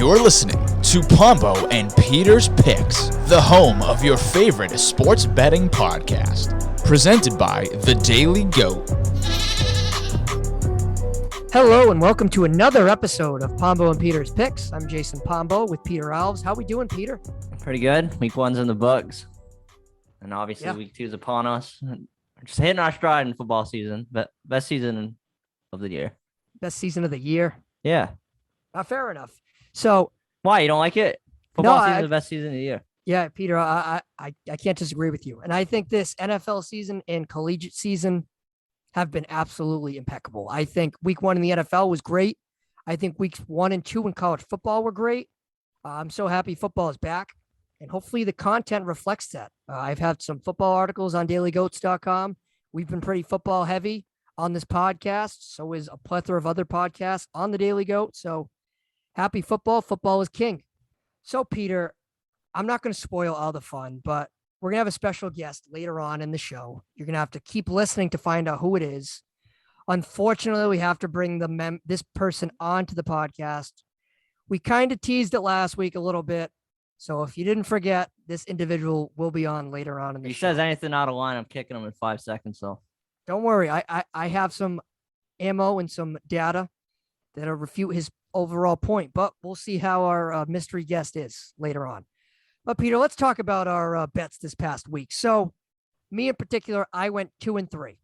You're listening to Pombo and Peter's Picks, the home of your favorite sports betting podcast, presented by The Daily Goat. Hello and welcome to another episode of Pombo and Peter's Picks. I'm Jason Pombo with Peter Alves. How we doing, Peter? Pretty good. Week one's in the Bucs, and obviously Week two's upon us. We're just hitting our stride in football season, but best season of the year. Best season of the year. Yeah. Fair enough. So why you don't like it? Football season is the best season of the year. Yeah, Peter, I can't disagree with you. And I think this NFL season and collegiate season have been absolutely impeccable. I think week one in the NFL was great. I think weeks 1 and 2 in college football were great. I'm so happy football is back, and hopefully the content reflects that. I've had some football articles on dailygoats.com. We've been pretty football heavy on this podcast. So is a plethora of other podcasts on the Daily Goat. So happy football. Football is king. So, Peter, I'm not going to spoil all the fun, but we're going to have a special guest later on in the show. You're going to have to keep listening to find out who it is. Unfortunately, we have to bring this person onto the podcast. We kind of teased it last week a little bit. So if you didn't forget, this individual will be on later on in the show. If he says anything out of line, I'm kicking him in 5 seconds. So don't worry. I have some ammo and some data that'll refute his overall point, but we'll see how our mystery guest is later on. But Peter, let's talk about our bets this past week. So me in particular, I went 2 and 3.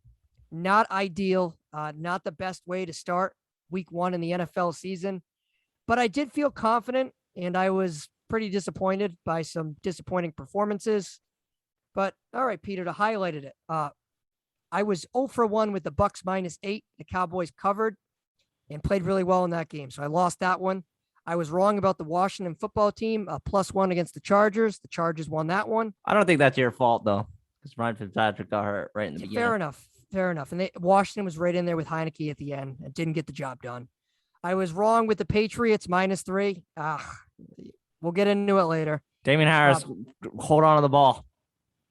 Not ideal, not the best way to start week 1 in the NFL season, but I did feel confident, and I was pretty disappointed by some disappointing performances. But all right, Peter, to highlight it, I was 0 for 1 with the Bucs -8. The Cowboys covered and played really well in that game. So I lost that one. I was wrong about the Washington football team, +1 against the Chargers. The Chargers won that one. I don't think that's your fault, though, because Ryan Fitzpatrick got hurt right in the beginning. Fair enough. And Washington was right in there with Heineke at the end and didn't get the job done. I was wrong with the Patriots -3. We'll get into it later. Damian Harris, hold on to the ball.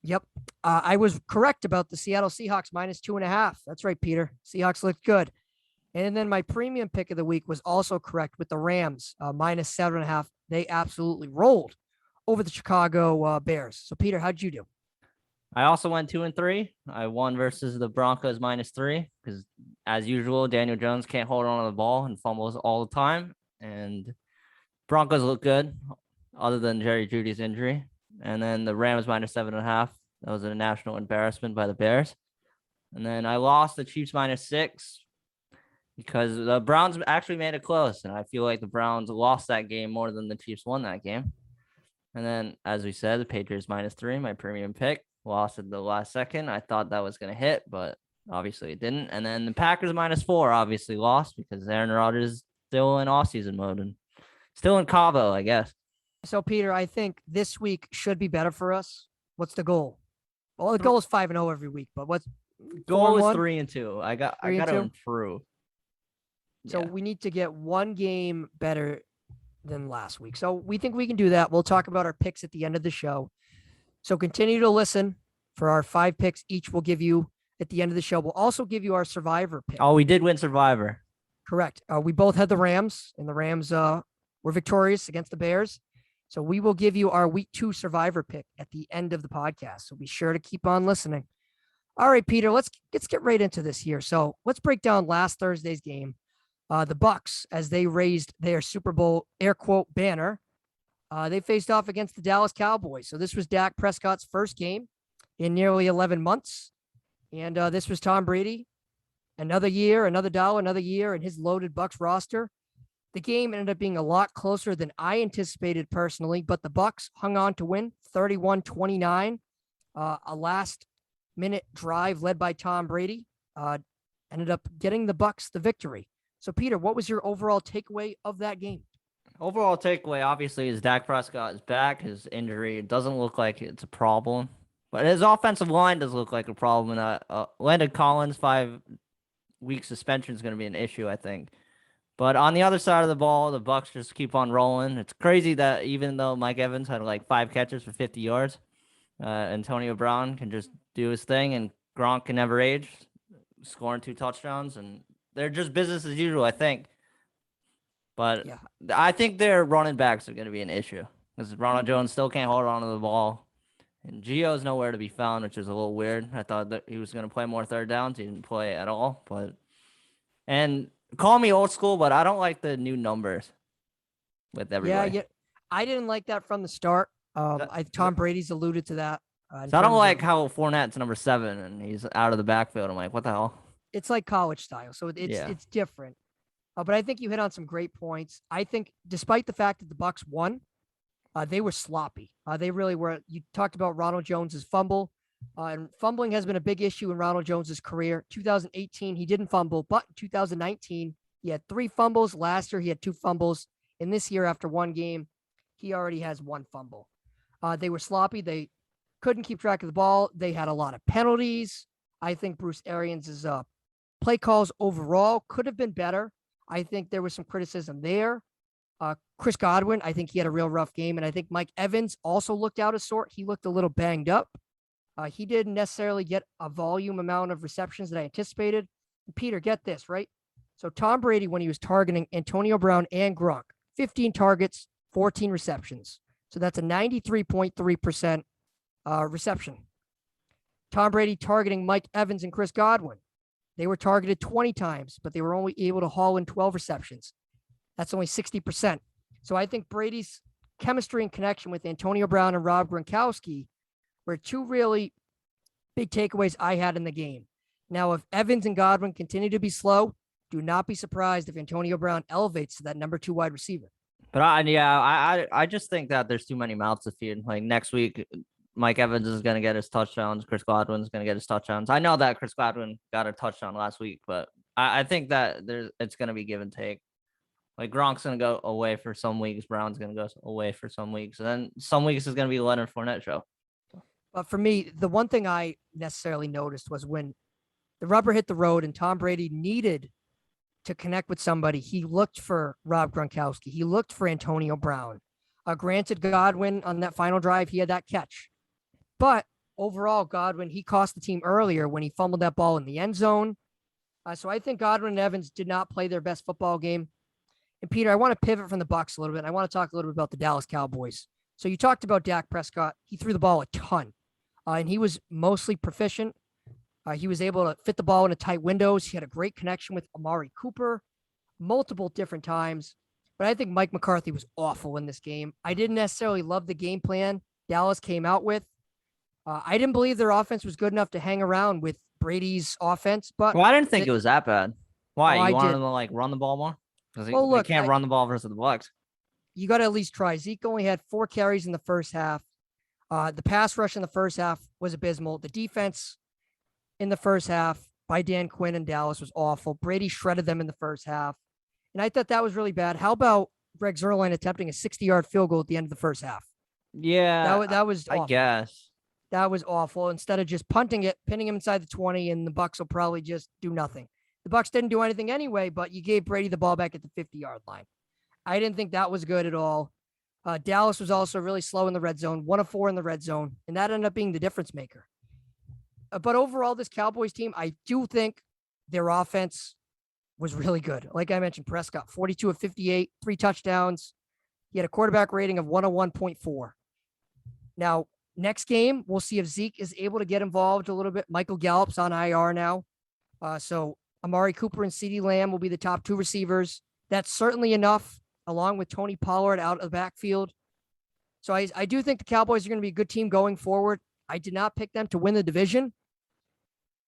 Yep. I was correct about the Seattle Seahawks -2.5. That's right, Peter. Seahawks looked good. And then my premium pick of the week was also correct with the Rams, -7.5. They absolutely rolled over the Chicago Bears. So, Peter, how'd you do? I also went 2 and 3. I won versus the Broncos -3 because, as usual, Daniel Jones can't hold on to the ball and fumbles all the time. And Broncos look good, other than Jerry Jeudy's injury. And then the Rams -7.5. That was a national embarrassment by the Bears. And then I lost the Chiefs -6. Because the Browns actually made it close, and I feel like the Browns lost that game more than the Chiefs won that game. And then, as we said, the Patriots -3, my premium pick, lost at the last second. I thought that was going to hit, but obviously it didn't. And then the Packers -4 obviously lost because Aaron Rodgers is still in off-season mode and still in Cabo, I guess. So, Peter, I think this week should be better for us. What's the goal? Well, the goal is 5-0 every week, but what's goal is 3 and 2. I got to improve. So we need to get one game better than last week. So we think we can do that. We'll talk about our picks at the end of the show. So continue to listen for our 5 picks each we'll give you at the end of the show. We'll also give you our Survivor pick. Oh, we did win Survivor. Correct. We both had the Rams, and the Rams were victorious against the Bears. So we will give you our week 2 Survivor pick at the end of the podcast. So be sure to keep on listening. All right, Peter, let's get right into this here. So let's break down last Thursday's game. The Bucs, as they raised their Super Bowl air quote banner, they faced off against the Dallas Cowboys. So this was Dak Prescott's first game in nearly 11 months. And this was Tom Brady. Another year, another dollar, another year, and his loaded Bucs roster. The game ended up being a lot closer than I anticipated personally, but the Bucs hung on to win 31-29. A last-minute drive led by Tom Brady ended up getting the Bucs the victory. So, Peter, what was your overall takeaway of that game? Overall takeaway, obviously, is Dak Prescott is back. His injury doesn't look like it's a problem, but his offensive line does look like a problem. And Landon Collins' 5-week suspension is going to be an issue, I think. But on the other side of the ball, the Bucs just keep on rolling. It's crazy that even though Mike Evans had like 5 catches for 50 yards, Antonio Brown can just do his thing, and Gronk can never age, scoring 2 touchdowns, and they're just business as usual, I think. But Yeah. I think their running backs are going to be an issue because Ronald Jones still can't hold on to the ball. And Gio's nowhere to be found, which is a little weird. I thought that he was going to play more third downs. He didn't play at all. And call me old school, but I don't like the new numbers with everybody. Yeah. I didn't like that from the start. Tom Brady's alluded to that. So I don't like how Fournette's number 7 and he's out of the backfield. I'm like, what the hell? It's like college style, so it's different. But I think you hit on some great points. I think despite the fact that the Bucs won, they were sloppy. They really were. You talked about Ronald Jones's fumble, and fumbling has been a big issue in Ronald Jones's career. 2018, he didn't fumble, but in 2019, he had 3 fumbles. Last year, he had 2 fumbles. And this year, after 1 game, he already has 1 fumble. They were sloppy. They couldn't keep track of the ball. They had a lot of penalties. I think Bruce Arians' play calls overall could have been better. I think there was some criticism there. Chris Godwin, I think he had a real rough game. And I think Mike Evans also looked out of sort. He looked a little banged up. He didn't necessarily get a volume amount of receptions that I anticipated. Peter, get this, right? So Tom Brady, when he was targeting Antonio Brown and Gronk, 15 targets, 14 receptions. So that's a 93.3% reception. Tom Brady targeting Mike Evans and Chris Godwin. They were targeted 20 times, but they were only able to haul in 12 receptions. That's only 60%. So I think Brady's chemistry and connection with Antonio Brown and Rob Gronkowski were 2 really big takeaways I had in the game. Now, if Evans and Godwin continue to be slow, do not be surprised if Antonio Brown elevates to that number 2 wide receiver. But I just think that there's too many mouths to feed. Like next week, Mike Evans is going to get his touchdowns. Chris Godwin is going to get his touchdowns. I know that Chris Godwin got a touchdown last week, but I think that it's going to be give and take. Like Gronk's going to go away for some weeks. Brown's going to go away for some weeks. And then some weeks is going to be Leonard Fournette show. But for me, the one thing I necessarily noticed was when the rubber hit the road and Tom Brady needed to connect with somebody, he looked for Rob Gronkowski. He looked for Antonio Brown. Granted, Godwin on that final drive, he had that catch. But overall, Godwin, he cost the team earlier when he fumbled that ball in the end zone. So I think Godwin and Evans did not play their best football game. And Peter, I want to pivot from the Bucs a little bit. I want to talk a little bit about the Dallas Cowboys. So you talked about Dak Prescott. He threw the ball a ton, and he was mostly proficient. He was able to fit the ball into tight windows. He had a great connection with Amari Cooper multiple different times. But I think Mike McCarthy was awful in this game. I didn't necessarily love the game plan Dallas came out with. I didn't believe their offense was good enough to hang around with Brady's offense. But I didn't think it was that bad. Why? You wanted did. them to like run the ball more? Because Well, they can't run the ball versus the Bucs. You got to at least try. Zeke only had 4 carries in the first half. The pass rush in the first half was abysmal. The defense in the first half by Dan Quinn and Dallas was awful. Brady shredded them in the first half. And I thought that was really bad. How about Greg Zuerlein attempting a 60-yard field goal at the end of the first half? Yeah, that was awful. I guess. That was awful. Instead of just punting it, pinning him inside the 20, and the Bucs will probably just do nothing. The Bucs didn't do anything anyway, but you gave Brady the ball back at the 50-yard line. I didn't think that was good at all. Dallas was also really slow in the red zone, 1 of 4 in the red zone, and that ended up being the difference maker. But overall, this Cowboys team, I do think their offense was really good. Like I mentioned, Prescott, 42 of 58, 3 touchdowns. He had a quarterback rating of 101.4. Now, next game, we'll see if Zeke is able to get involved a little bit. Michael Gallup's on IR now. So Amari Cooper and CeeDee Lamb will be the top 2 receivers. That's certainly enough, along with Tony Pollard out of the backfield. So I do think the Cowboys are going to be a good team going forward. I did not pick them to win the division.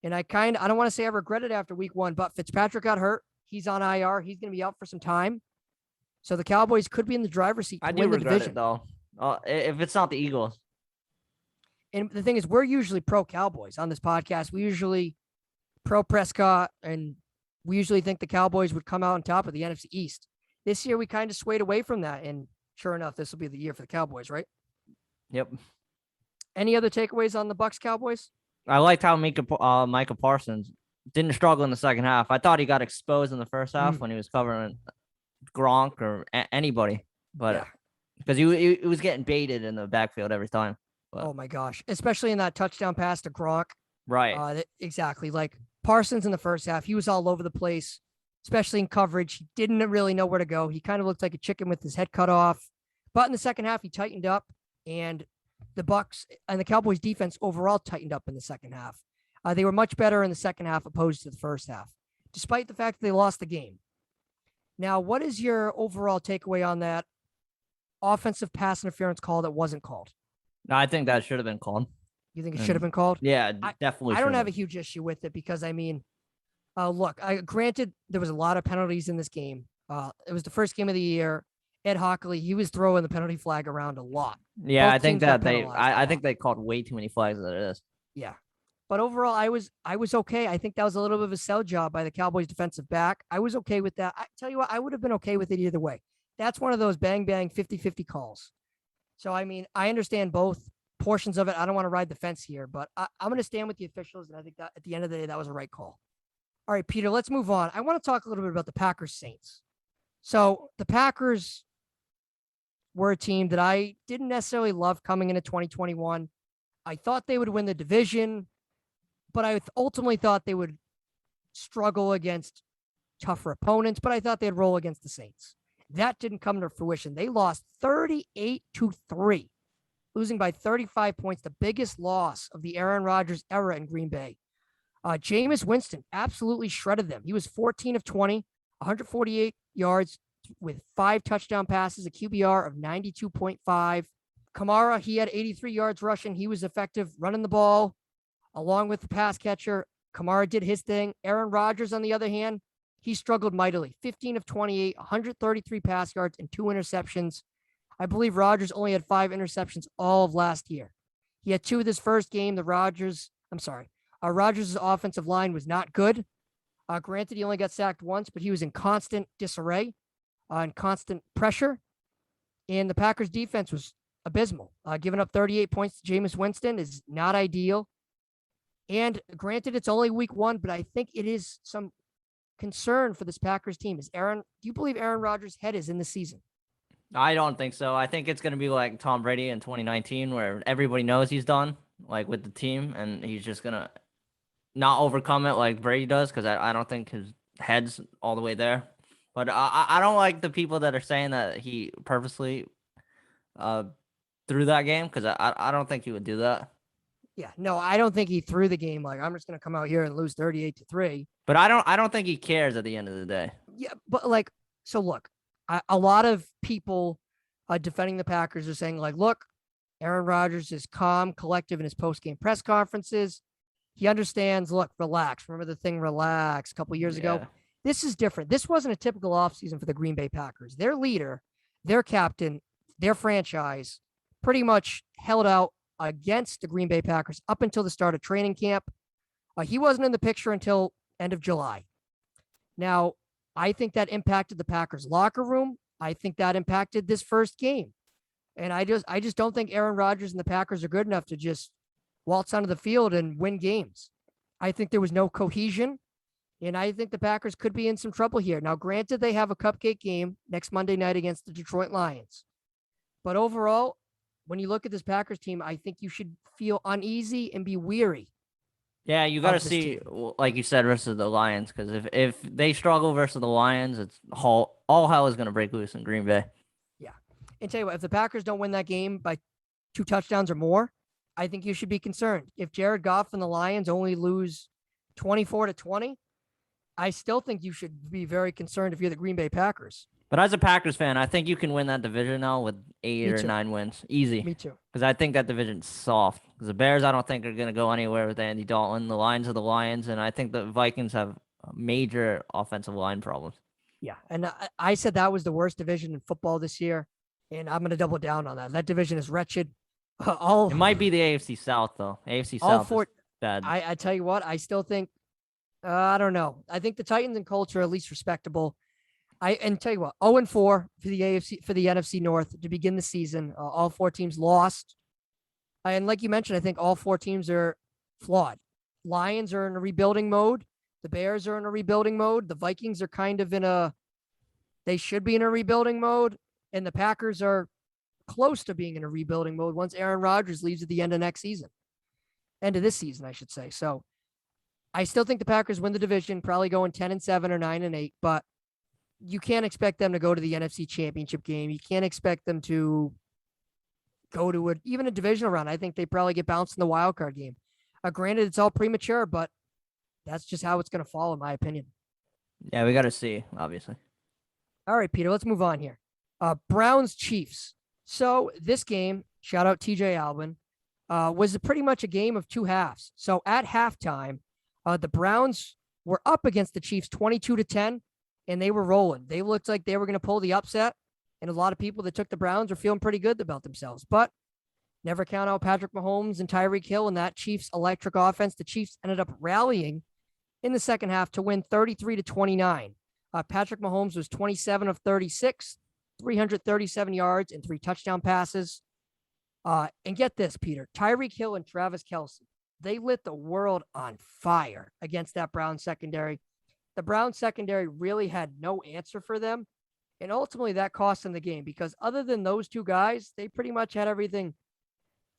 And I don't want to say I regret it after week 1, but Fitzpatrick got hurt. He's on IR. He's going to be out for some time. So the Cowboys could be in the driver's seat to win the division. I do regret it, though. If it's not the Eagles. And the thing is, we're usually pro Cowboys on this podcast. We usually pro Prescott, and we usually think the Cowboys would come out on top of the NFC East. This year, we kind of swayed away from that. And sure enough, this will be the year for the Cowboys, right? Yep. Any other takeaways on the Bucs Cowboys? I liked how Micah Parsons didn't struggle in the second half. I thought he got exposed in the first half when he was covering Gronk or anybody, but because he was getting baited in the backfield every time. But, oh my gosh, especially in that touchdown pass to Gronk. Right. Exactly. Like Parsons in the first half, he was all over the place. especially in coverage. He didn't really know where to go. He kind of looked like a chicken with his head cut off. But in the second half, he tightened up, and the Bucs and the Cowboys defense overall tightened up in the second half. They were much better in the second half opposed to the first half, despite the fact that they lost the game. Now, what is your overall takeaway on that offensive pass interference call that wasn't called? No, I think that should have been called. You think it should have been called? Yeah, definitely. I don't have a huge issue with it because, I mean, look, granted, there was a lot of penalties in this game. It was the first game of the year. Ed Hockley, he was throwing the penalty flag around a lot. Yeah, I think that I think they called way too many flags as it is. Yeah. But overall, I was okay. I think that was a little bit of a sell job by the Cowboys defensive back. I was okay with that. I tell you what, I would have been okay with it either way. That's one of those bang, bang, 50-50 calls. So, I mean, I understand both portions of it. I don't want to ride the fence here, but I'm going to stand with the officials, and I think that at the end of the day, that was a right call. All right, Peter, let's move on. I want to talk a little bit about the Packers Saints. So the Packers were a team that I didn't necessarily love coming into 2021. I thought they would win the division, but I ultimately thought they would struggle against tougher opponents, but I thought they'd roll against the Saints. That didn't come to fruition. They lost 38-3, losing by 35 points, the biggest loss of the Aaron Rodgers era in Green Bay. Jameis Winston absolutely shredded them. He was 14 of 20, 148 yards with 5 touchdown passes, a QBR of 92.5. Kamara, he had 83 yards rushing. He was effective running the ball along with the pass catcher. Kamara did his thing. Aaron Rodgers, on the other hand, he struggled mightily. 15 of 28, 133 pass yards, and 2 interceptions. I believe Rodgers only had 5 interceptions all of last year. He had 2 this first game. Rodgers' offensive line was not good. Granted, he only got sacked once, but he was in constant disarray and constant pressure. And the Packers' defense was abysmal. Giving up 38 points to Jameis Winston is not ideal. And granted, it's only week 1, but I think it is some concern for this Packers team. Do you believe Aaron Rodgers' head is in the season? I don't think so. I think it's going to be like Tom Brady in 2019, where everybody knows he's done, like with the team, and he's just going to not overcome it like Brady does, because I don't think his head's all the way there. But I don't like the people that are saying that he purposely threw that game, because I don't think he would do that. Yeah, no, I don't think he threw the game like, I'm just going to come out here and lose 38-3. But I don't think he cares at the end of the day. Yeah, but like, so look, a lot of people defending the Packers are saying like, look, Aaron Rodgers is calm, collective in his post-game press conferences. He understands, look, relax. Remember the thing, relax, a couple years ago? This is different. This wasn't a typical offseason for the Green Bay Packers. Their leader, their captain, their franchise pretty much held out against the Green Bay Packers up until the start of training camp. He wasn't in the picture until end of July. Now, I think that impacted the Packers locker room. I think that impacted this first game. And I just don't think Aaron Rodgers and the Packers are good enough to just waltz onto the field and win games. I think there was no cohesion, and I think the Packers could be in some trouble here. Now, granted, they have a cupcake game next Monday night against the Detroit Lions. But overall, when you look at this Packers team, I think you should feel uneasy and be weary. Yeah, you got to see, like you said, versus the Lions, because if they struggle versus the Lions, it's all hell is going to break loose in Green Bay. Yeah. And tell you what, if the Packers don't win that game by 2 touchdowns or more, I think you should be concerned. If Jared Goff and the Lions only lose 24-20, I still think you should be very concerned if you're the Green Bay Packers. But as a Packers fan, I think you can win that division now with 8 or 9 wins. Easy. Me too. Because I think that division's soft. Because the Bears, I don't think are going to go anywhere with Andy Dalton. The Lions are the Lions. And I think the Vikings have major offensive line problems. Yeah. And I said that was the worst division in football this year. And I'm going to double down on that. That division is wretched. It might be the AFC South, though. AFC South is bad. I tell you what, I still think, I don't know. I think the Titans and Colts are at least respectable. And tell you what, 0-4 for the NFC North to begin the season. All 4 teams lost. And like you mentioned, I think all 4 teams are flawed. Lions are in a rebuilding mode. The Bears are in a rebuilding mode. The Vikings are kind of they should be in a rebuilding mode. And the Packers are close to being in a rebuilding mode once Aaron Rodgers leaves at the end of next season. End of this season, I should say. So I still think the Packers win the division, probably going 10-7 or 9-8, but you can't expect them to go to the NFC Championship game. You can't expect them to go to even a divisional round. I think they probably get bounced in the wild card game. Granted, it's all premature, but that's just how it's going to fall, in my opinion. Yeah, we got to see, obviously. All right, Peter, let's move on here. Browns Chiefs. So this game, shout out TJ Albin, was pretty much a game of two halves. So at halftime, the Browns were up against the Chiefs 22-10, and they were rolling. They looked like they were going to pull the upset, and a lot of people that took the Browns were feeling pretty good about themselves. But never count out Patrick Mahomes and Tyreek Hill and that Chiefs electric offense. The Chiefs ended up rallying in the second half to win 33-29. Patrick Mahomes was 27 of 36, 337 yards and 3 touchdown passes. And get this, Peter, Tyreek Hill and Travis Kelce, they lit the world on fire against that Browns secondary. The Browns secondary really had no answer for them. And ultimately that cost them the game because other than those two guys, they pretty much had everything.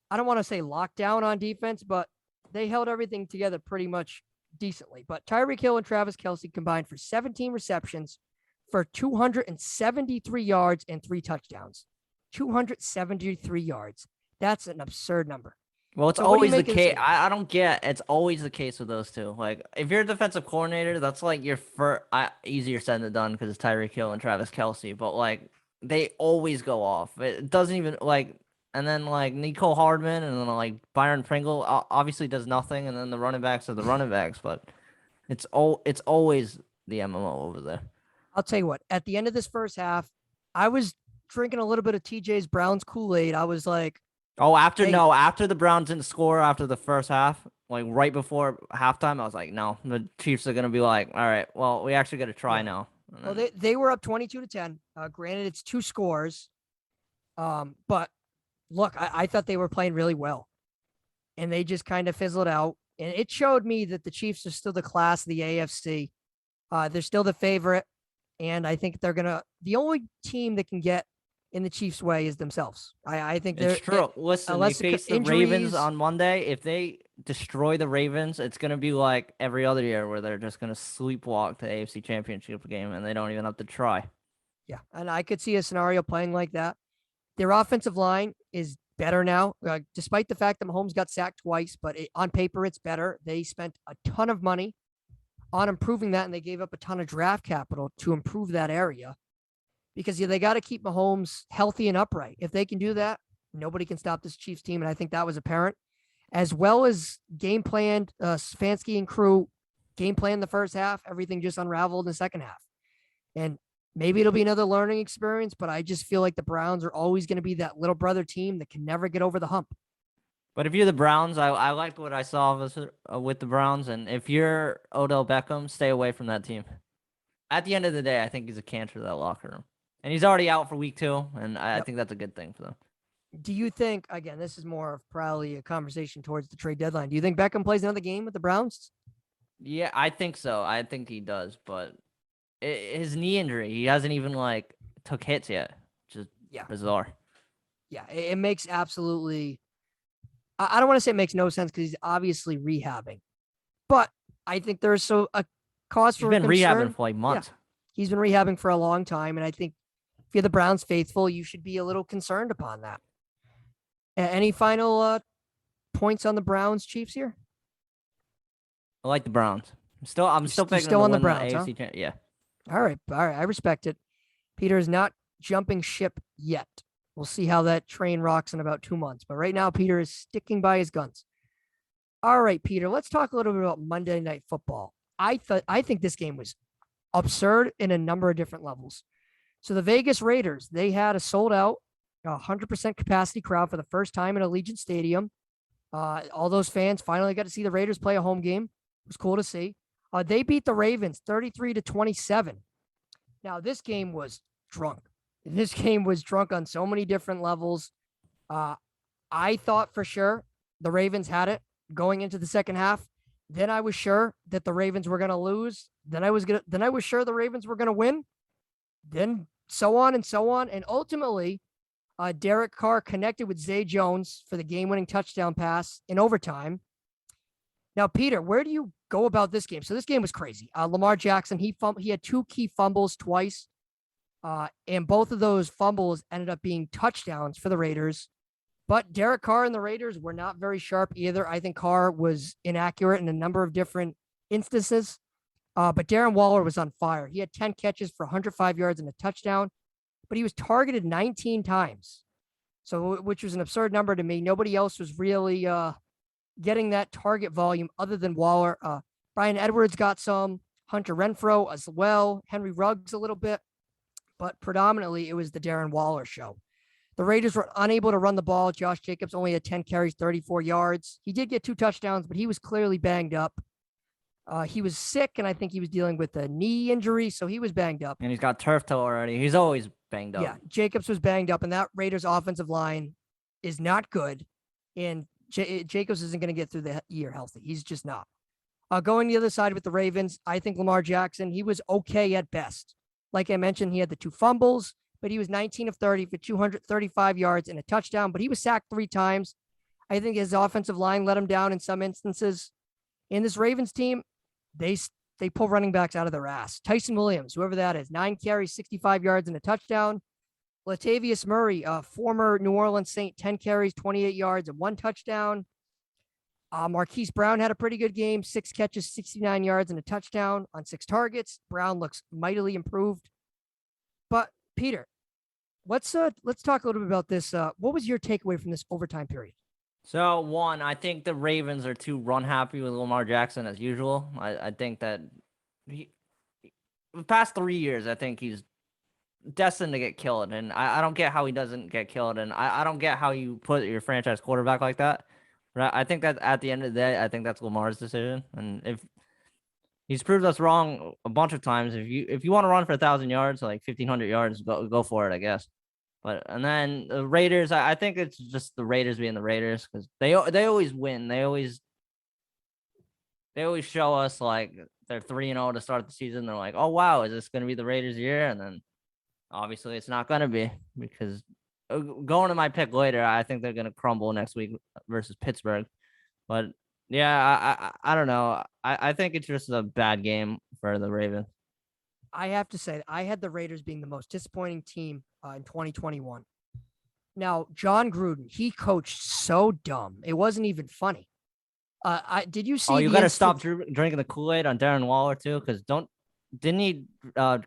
I don't want to say locked down on defense, but they held everything together pretty much decently. But Tyreek Hill and Travis Kelce combined for 17 receptions for 273 yards and 3 touchdowns. 273 yards. That's an absurd number. Well, it's So what do you always the make of this case. game? I don't get. It's always the case with those two. Like, if you're a defensive coordinator, that's like your first. Easier said than done because it's Tyreek Hill and Travis Kelce. But like, they always go off. It doesn't even like. And then like Nicole Hardman and then like Byron Pringle obviously does nothing. And then the running backs are the running backs. But it's always the MMO over there. I'll tell you what. At the end of this first half, I was drinking a little bit of TJ's Browns Kool-Aid. I was like, Oh, after Hey. after the Browns didn't score after the first half, like right before halftime, I was like, no, the Chiefs are gonna be like, all right, well, we actually got to try Yeah. now. And well, then- they were up 22-10. Granted, it's 2 scores. But look, I thought they were playing really well. And they just kind of fizzled out. And it showed me that the Chiefs are still the class of the AFC. They're still the favorite. And I think the only team that can get in the Chiefs' way is themselves. I think it's true. Listen, they unless face the injuries- Ravens on Monday. If they destroy the Ravens, it's gonna be like every other year where they're just gonna sleepwalk the AFC Championship game and they don't even have to try. Yeah, and I could see a scenario playing like that. Their offensive line is better now, despite the fact that Mahomes got sacked twice, but on paper, it's better. They spent a ton of money on improving that, and they gave up a ton of draft capital to improve that area because they got to keep Mahomes healthy and upright. If they can do that, nobody can stop this Chiefs team, and I think that was apparent, as well as game planned, Stefanski and crew game plan the first half. Everything just unraveled in the second half. And maybe it'll be another learning experience, but I just feel like the Browns are always going to be that little brother team that can never get over the hump. But if you're the Browns, I liked what I saw with the Browns, and if you're Odell Beckham, stay away from that team. At the end of the day, I think he's a cancer to that locker room, and he's already out for week 2, and I think that's a good thing for them. Do you think, again, this is more of probably a conversation towards the trade deadline. Do you think Beckham plays another game with the Browns? Yeah, I think so. I think he does, but his knee injury, he hasn't even like took hits yet, which is bizarre. Yeah, it makes absolutely. I don't want to say it makes no sense because he's obviously rehabbing, but I think there's a cause for He's been concern. rehabbing for like months. He's been rehabbing for a long time, and I think if you're the Browns faithful, you should be a little concerned upon that. Any final points on the Browns Chiefs here? I like the Browns. I'm still picking still them on to the win Browns, huh? AFC Yeah. All right. I respect it. Peter is not jumping ship yet. We'll see how that train rocks in about 2 months. But right now, Peter is sticking by his guns. All right, Peter, let's talk a little bit about Monday Night Football. I think this game was absurd in a number of different levels. So the Vegas Raiders, they had a sold out 100% capacity crowd for the first time in Allegiant Stadium. All those fans finally got to see the Raiders play a home game. It was cool to see. They beat the Ravens 33-27. Now, this game was drunk. This game was drunk on so many different levels. I thought for sure the Ravens had it going into the second half. Then I was sure that the Ravens were going to lose. Then I was sure the Ravens were going to win. Then so on and so on. And ultimately, Derek Carr connected with Zay Jones for the game-winning touchdown pass in overtime. Now, Peter, where do you go about this game? So this game was crazy. Lamar Jackson, he had 2 key fumbles twice. And both of those fumbles ended up being touchdowns for the Raiders. But Derek Carr and the Raiders were not very sharp either. I think Carr was inaccurate in a number of different instances. But Darren Waller was on fire. He had 10 catches for 105 yards and a touchdown, but he was targeted 19 times. So, which was an absurd number to me. Nobody else was really getting that target volume other than Waller. Brian Edwards got some, Hunter Renfrow as well, Henry Ruggs a little bit, but predominantly it was the Darren Waller show. The Raiders were unable to run the ball. Josh Jacobs only had 10 carries, 34 yards. He did get 2 touchdowns, but he was clearly banged up. He was sick, and I think he was dealing with a knee injury, so he was banged up. And he's got turf toe already. He's always banged up. Yeah, Jacobs was banged up, and that Raiders offensive line is not good, and Jacobs isn't going to get through the year healthy. He's just not. Going the other side with the Ravens, I think Lamar Jackson, he was okay at best. Like I mentioned, he had the 2 fumbles, but he was 19 of 30 for 235 yards and a touchdown, but he was sacked 3 times. I think his offensive line let him down in some instances. In this Ravens team, they pull running backs out of their ass. Tyson Williams, whoever that is, 9 carries, 65 yards and a touchdown. Latavius Murray, former New Orleans Saint, 10 carries, 28 yards and 1 touchdown. Marquise Brown had a pretty good game, 6 catches, 69 yards and a touchdown on 6 targets. Brown looks mightily improved. But Peter, let's talk a little bit about this. What was your takeaway from this overtime period? So, one, I think the Ravens are too run happy with Lamar Jackson as usual. I think that the past 3 years, I think he's destined to get killed. And I don't get how he doesn't get killed. And I don't get how you put your franchise quarterback like that. But I think that at the end of the day, I think that's Lamar's decision. And if he's proved us wrong a bunch of times, if you want to run for 1,000 yards, like 1,500 yards, go for it, I guess. And then the Raiders, I think it's just the Raiders being the Raiders because they always win. They always show us like they're 3-0 to start the season. They're like, oh wow, is this going to be the Raiders' year? And then obviously it's not going to be because going to my pick later, I think they're going to crumble next week versus Pittsburgh. But yeah, I don't know. I think it's just a bad game for the Ravens. I have to say, I had the Raiders being the most disappointing team in 2021. Now, John Gruden, he coached so dumb. It wasn't even funny. Did you see? Oh, you got to stop drinking the Kool-Aid on Darren Waller too, because didn't he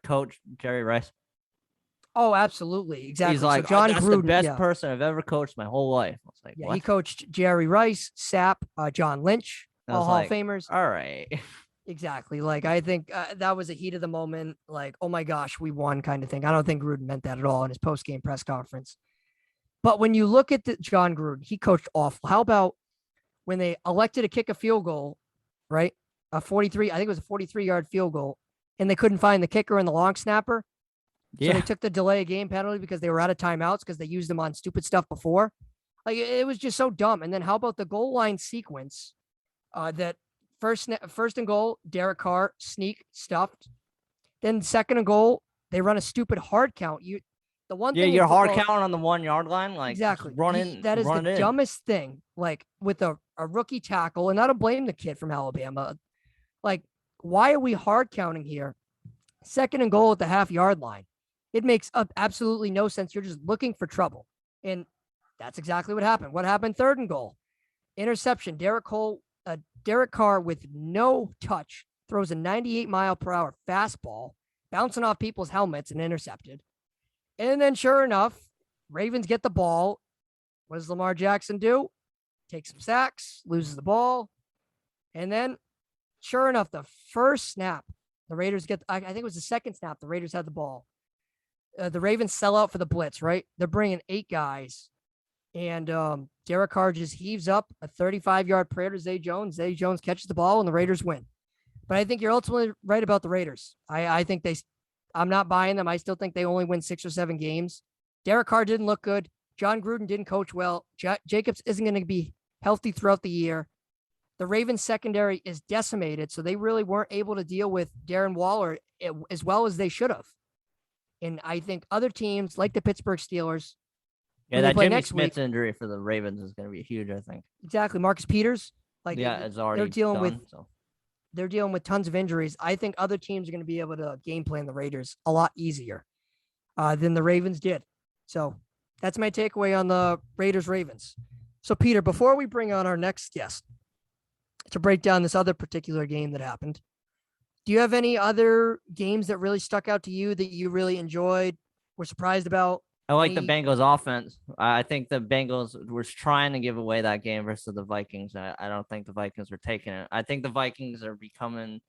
coach Jerry Rice? Oh, absolutely, exactly. He's like, so John that's Gruden, the best person I've ever coached my whole life. I was like, yeah, what? he coached Jerry Rice, Sapp, John Lynch, all Hall of Famers. All right. Exactly. Like, I think that was a heat of the moment. Like, oh my gosh, we won kind of thing. I don't think Gruden meant that at all in his post-game press conference. But when you look at John Gruden, he coached awful. How about when they elected to kick a field goal, right? I think it was a 43-yard field goal, and they couldn't find the kicker and the long snapper. So they took the delay of game penalty because they were out of timeouts because they used them on stupid stuff before. Like, it was just so dumb. And then how about the goal line sequence that First and goal, Derek Carr, sneak, stuffed. Then second and goal, they run a stupid hard count. The one thing you're hard counting on the 1 yard line, like exactly. That is the dumbest thing. Like with a rookie tackle, and I don't blame the kid from Alabama. Like, why are we hard counting here? Second and goal at the half-yard line. It makes absolutely no sense. You're just looking for trouble, and that's exactly what happened. What happened? Third and goal, interception. Derek Carr with no touch throws a 98-mile-per-hour fastball, bouncing off people's helmets and intercepted. And then sure enough, Ravens get the ball. What does Lamar Jackson do? Takes some sacks, loses the ball. And then sure enough, the first snap, the Raiders I think it was the second snap, the Raiders had the ball. The Ravens sell out for the blitz, right? They're bringing 8 guys. And Derek Carr just heaves up a 35-yard prayer to Zay Jones. Zay Jones catches the ball, and the Raiders win. But I think you're ultimately right about the Raiders. I think I'm not buying them. I still think they only win 6 or 7 games. Derek Carr didn't look good. John Gruden didn't coach well. Jacobs isn't going to be healthy throughout the year. The Ravens secondary is decimated, so they really weren't able to deal with Darren Waller as well as they should have. And I think other teams like the Pittsburgh Steelers, yeah, that Jimmy Smith's injury for the Ravens is going to be huge, I think. Exactly. Marcus Peters, Like Yeah, it's already they're dealing with done. So they're dealing with tons of injuries. I think other teams are going to be able to game plan the Raiders a lot easier than the Ravens did. So that's my takeaway on the Raiders Ravens. So Peter, before we bring on our next guest to break down this other particular game that happened, do you have any other games that really stuck out to you that you really enjoyed, were surprised about? I like the Bengals offense. I think the Bengals were trying to give away that game versus the Vikings. I don't think the Vikings were taking it. I think the Vikings are becoming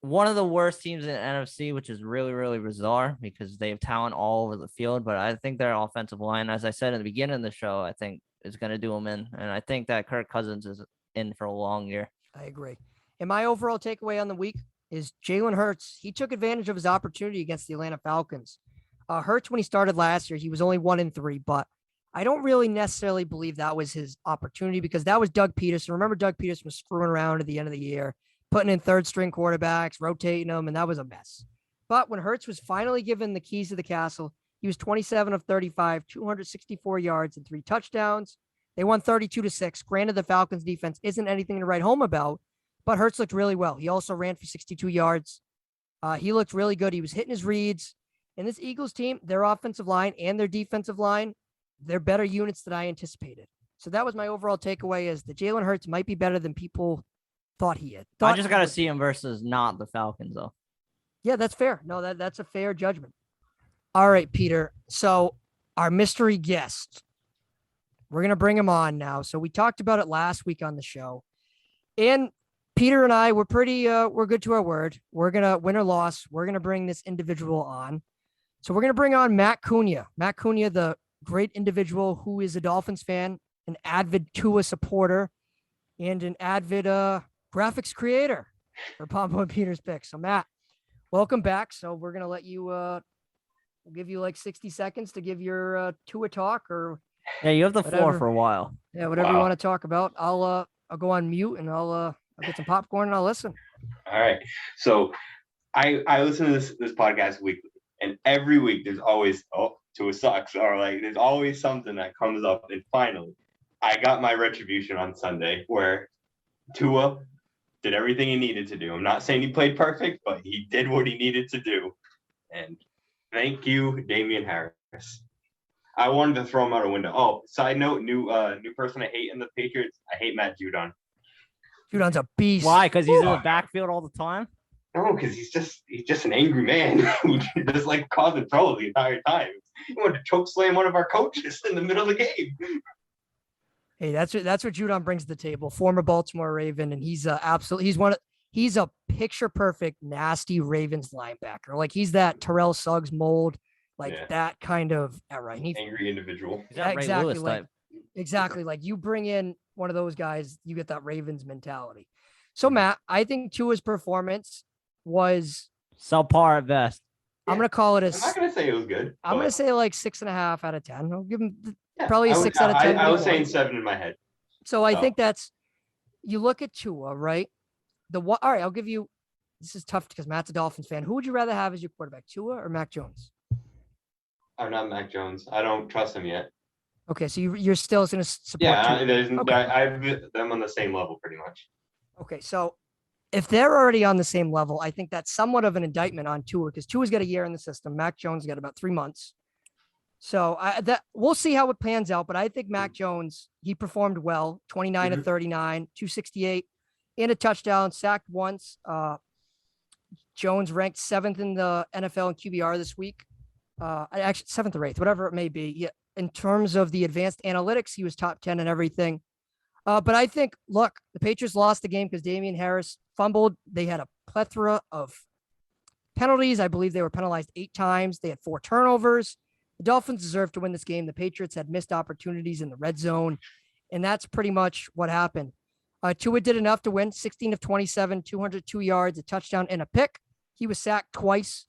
one of the worst teams in the NFC, which is really, really bizarre because they have talent all over the field. But I think their offensive line, as I said at the beginning of the show, I think is going to do them in. And I think that Kirk Cousins is in for a long year. I agree. And my overall takeaway on the week is Jalen Hurts. He took advantage of his opportunity against the Atlanta Falcons. Hurts, when he started last year, he was only 1-3, but I don't really necessarily believe that was his opportunity because that was Doug Peterson. Remember, Doug Peterson was screwing around at the end of the year, putting in third string quarterbacks, rotating them, and that was a mess. But when Hurts was finally given the keys to the castle, he was 27 of 35, 264 yards and 3 touchdowns. They won 32-6. Granted, the Falcons defense isn't anything to write home about, but Hurts looked really well. He also ran for 62 yards. He looked really good. He was hitting his reads. And this Eagles team, their offensive line and their defensive line, they're better units than I anticipated. So that was my overall takeaway is that Jalen Hurts might be better than people thought he had. I just got to see him versus not the Falcons, though. Yeah, that's fair. No, that's a fair judgment. All right, Peter. So our mystery guest, we're going to bring him on now. So we talked about it last week on the show. And Peter and I, we're good to our word. We're going to win or loss. We're going to bring this individual on. So we're going to bring on Matt Cunha. Matt Cunha, the great individual who is a Dolphins fan, an avid Tua supporter, and an avid graphics creator for Pombo and Peter's Picks. So Matt, welcome back. So we're going to let you, we'll give you like 60 seconds to give your Tua talk or. Yeah, you have the whatever. floor for a while. Yeah, whatever you want to talk about. I'll go on mute and I'll get some popcorn and I'll listen. All right. So I listen to this podcast weekly. And every week there's always, Tua sucks, or like there's always something that comes up. And finally, I got my retribution on Sunday where Tua did everything he needed to do. I'm not saying he played perfect, but he did what he needed to do. And thank you, Damian Harris. I wanted to throw him out a window. Oh, side note, new person I hate in the Patriots. I hate Matt Judon. Judon's a beast. Why? Because he's in the backfield all the time? No, because he's just an angry man who just like causing trouble the entire time. He wanted to choke slam one of our coaches in the middle of the game. Hey, that's what Judon brings to the table. Former Baltimore Raven, and he's he's a picture perfect nasty Ravens linebacker. Like he's that Terrell Suggs mold, that kind of era. Angry individual. Exactly, like, exactly. Like you bring in one of those guys, you get that Ravens mentality. So Matt, I think Tua's performance was subpar at best. I'm going to call it I'm not going to say it was good. I'm going to say like 6.5 out of 10. I'll give him probably a 6 out of 10. I was saying 7 in my head. So I think you look at Tua, right? All right, I'll give you, this is tough because Matt's a Dolphins fan. Who would you rather have as your quarterback, Tua or Mac Jones? I'm not Mac Jones. I don't trust him yet. Okay, so you're still going to support Tua. I have them on the same level pretty much. Okay, so if they're already on the same level, I think that's somewhat of an indictment on Tua because Tua's got a year in the system. Mac Jones got about 3 months. So we'll see how it pans out. But I think Mac Jones, he performed well, 29 of 39, 268, and a touchdown, sacked once. Jones ranked 7th in the NFL in QBR this week. Actually 7th or 8th, whatever it may be. Yeah, in terms of the advanced analytics, he was top 10 and everything. But I think, look, the Patriots lost the game because Damian Harris fumbled. They had a plethora of penalties. I believe they were penalized 8 times. They had 4 turnovers. The Dolphins deserved to win this game. The Patriots had missed opportunities in the red zone, and that's pretty much what happened. Tua did enough to win, 16 of 27, 202 yards, a touchdown, and a pick. He was sacked twice.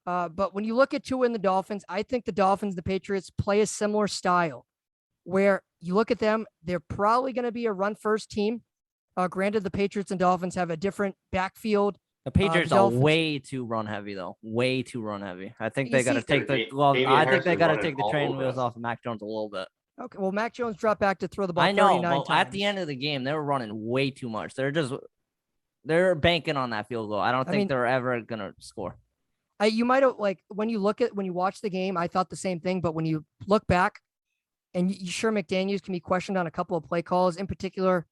But when you look at Tua and the Dolphins, I think the Dolphins, the Patriots play a similar style where you look at them, they're probably going to be a run-first team. Granted, the Patriots and Dolphins have a different backfield. The Patriots are way too run-heavy, though. Way too run-heavy. I think they got to take the training wheels off of Mac Jones a little bit. Okay, well, Mac Jones dropped back to throw the ball I know, 39 but times. at the end of the game, they were running way too much. They're banking on that field goal. I don't think they're ever gonna score. You might have when you watch the game, I thought the same thing, but when you look back, and you sure McDaniels can be questioned on a couple of play calls, in particular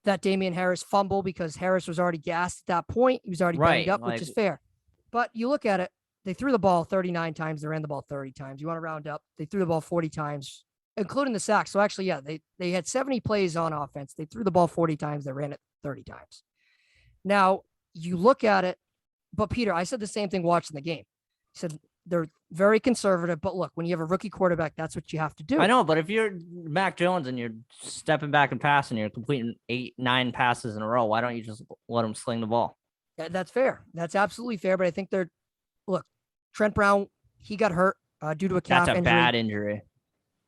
that Damian Harris fumble because Harris was already gassed at that point. He was already banged up, which is fair. But you look at it, they threw the ball 39 times. They ran the ball 30 times. You want to round up. They threw the ball 40 times, including the sack. So actually, yeah, they had 70 plays on offense. They threw the ball 40 times. They ran it 30 times. Now, you look at it, but Peter, I said the same thing watching the game. I said they're very conservative, but look, when you have a rookie quarterback, that's what you have to do. I know, but if you're Mac Jones and you're stepping back and passing, you're completing 8-9 passes in a row, why don't you just let him sling the ball? That's fair. That's absolutely fair, but I think Trent Brown, he got hurt due to a calf injury. That's a bad injury.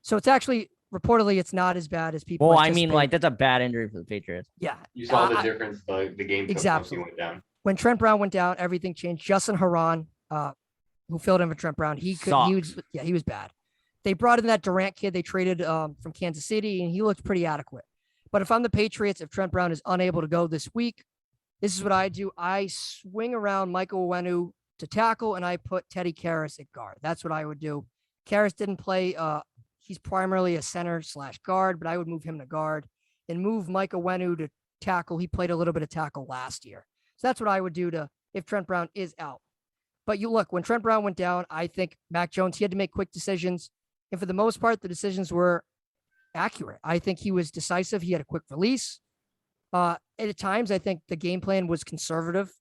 So it's actually, reportedly, it's not as bad as people anticipate. That's a bad injury for the Patriots. Yeah. You saw the difference the game took once he went down. When Trent Brown went down, everything changed. Justin Haran, who filled in for Trent Brown, he was bad. They brought in that Durant kid they traded from Kansas City, and he looked pretty adequate. But if I'm the Patriots, if Trent Brown is unable to go this week, this is what I do. I swing around Michael Onwenu to tackle, and I put Teddy Karras at guard. That's what I would do. Karras didn't play. He's primarily a center/guard, but I would move him to guard and move Mike Onwenu to tackle. He played a little bit of tackle last year. So that's what I would do if Trent Brown is out. But you look, when Trent Brown went down, I think Mac Jones, he had to make quick decisions. And for the most part, the decisions were accurate. I think he was decisive. He had a quick release. At times, I think the game plan was conservative,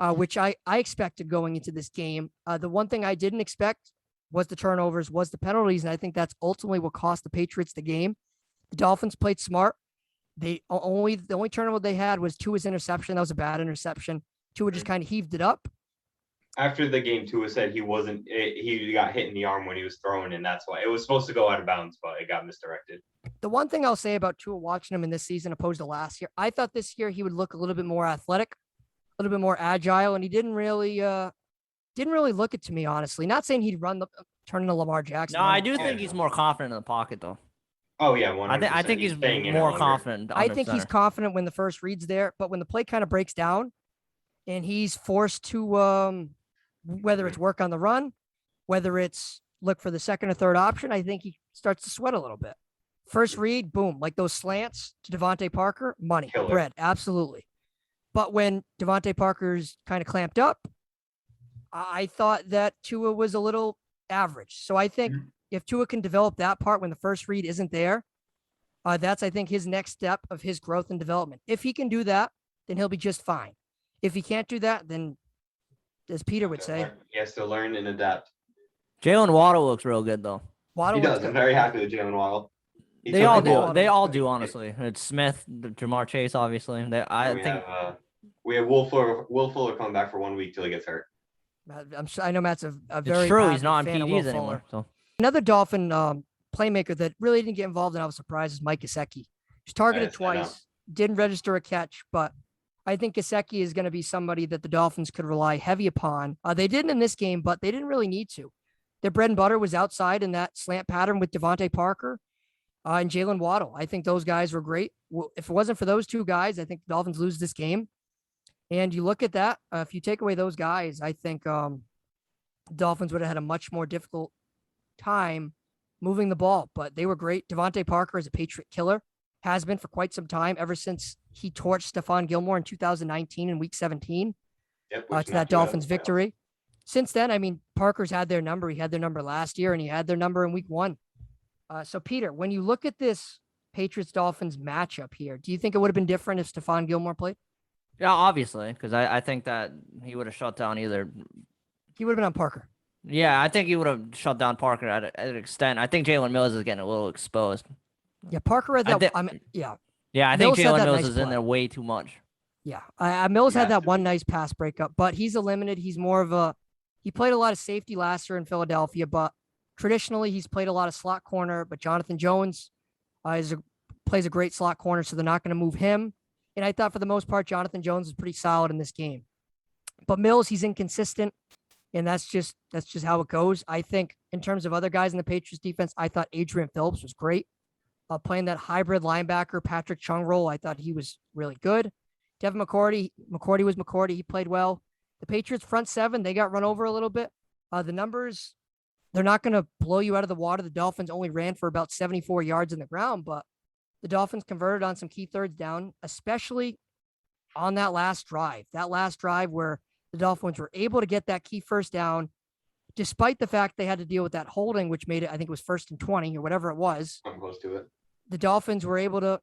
which I expected going into this game. The one thing I didn't expect was the turnovers, was the penalties, and I think that's ultimately what cost the Patriots the game. The Dolphins played smart. The only turnover they had was Tua's interception. That was a bad interception. Tua just kind of heaved it up. After the game, Tua said he got hit in the arm when he was throwing, and that's why it was supposed to go out of bounds, but it got misdirected. The one thing I'll say about Tua watching him in this season opposed to last year, I thought this year he would look a little bit more athletic, a little bit more agile, and he didn't really look it to me, honestly. Not saying he'd turn into Lamar Jackson. No, I do think he's more confident in the pocket, though. Oh, yeah, 100%. I think he's more confident. I think he's confident when the first read's there, but when the play kind of breaks down and he's forced to, whether it's work on the run, whether it's look for the second or third option, I think he starts to sweat a little bit. First read, boom, like those slants to Devontae Parker, money, bread, absolutely. But when Devontae Parker's kind of clamped up, I thought that Tua was a little average. So I think if Tua can develop that part when the first read isn't there, that's, I think, his next step of his growth and development. If he can do that, then he'll be just fine. If he can't do that, then, as Peter would say, he has to learn and adapt. Jalen Waddle looks real good, though. He does. I'm very happy with Jalen Waddle. They all do. They all do, honestly. It's Smith, Jamar Chase, obviously. We have Will Fuller coming back for 1 week till he gets hurt. I know Matt's a very. It's true. He's not on PDs anymore. So another Dolphin playmaker that really didn't get involved, and I was surprised, is Mike Gesicki. He's targeted twice, didn't register a catch, but I think Gesicki is going to be somebody that the Dolphins could rely heavy upon. They didn't in this game, but they didn't really need to. Their bread and butter was outside in that slant pattern with Devontae Parker and Jalen Waddle. I think those guys were great. If it wasn't for those two guys, I think the Dolphins lose this game. And you look at that, if you take away those guys, I think the Dolphins would have had a much more difficult time moving the ball, but they were great. Devontae Parker is a Patriot killer, has been for quite some time, ever since he torched Stephon Gilmore in 2019 in week 17 to that Dolphins victory. Since then, I mean, Parker's had their number. He had their number last year, and he had their number in week 1. So, Peter, when you look at this Patriots-Dolphins matchup here, do you think it would have been different if Stephon Gilmore played? Yeah, obviously, because I think that he would have shut down either. He would have been on Parker. Yeah, I think he would have shut down Parker at an extent. I think Jalen Mills is getting a little exposed. Yeah, Parker had that. I think Jalen Mills is in there way too much. Yeah, Mills had that one nice pass breakup, but he's a limited. He's more of he played a lot of safety last year in Philadelphia, but traditionally he's played a lot of slot corner. But Jonathan Jones plays a great slot corner, so they're not going to move him. And I thought for the most part, Jonathan Jones was pretty solid in this game. But Mills, he's inconsistent. And that's just how it goes. I think in terms of other guys in the Patriots defense, I thought Adrian Phillips was great. Playing that hybrid linebacker, Patrick Chung role, I thought he was really good. Devin McCourty was McCourty. He played well. The Patriots front seven, they got run over a little bit. The numbers, they're not going to blow you out of the water. The Dolphins only ran for about 74 yards in the ground, but the Dolphins converted on some key thirds down, especially on that last drive. That last drive where the Dolphins were able to get that key first down, despite the fact they had to deal with that holding, which made it, I think it was 1st and 20 or whatever it was. I'm close to it. The Dolphins were able to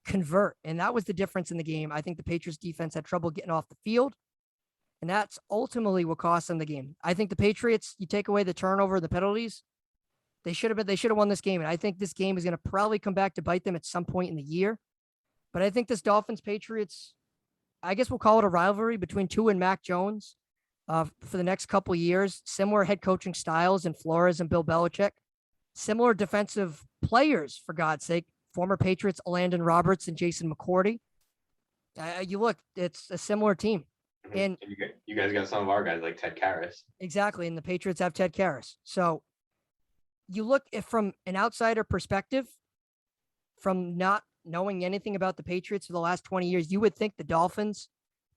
convert, and that was the difference in the game. I think the Patriots defense had trouble getting off the field, and that's ultimately what cost them the game. I think the Patriots, you take away the turnover, the penalties, they should have won this game. And I think this game is going to probably come back to bite them at some point in the year. But I think this Dolphins Patriots, I guess we'll call it a rivalry between Tua and Mac Jones for the next couple of years. Similar head coaching styles in Flores and Bill Belichick. Similar defensive players, for God's sake. Former Patriots, Landon Roberts and Jason McCourty. You look, it's a similar team. And you guys got some of our guys like Ted Karras. Exactly. And the Patriots have Ted Karras. So you look at from an outsider perspective, from not knowing anything about the Patriots for the last 20 years, you would think the Dolphins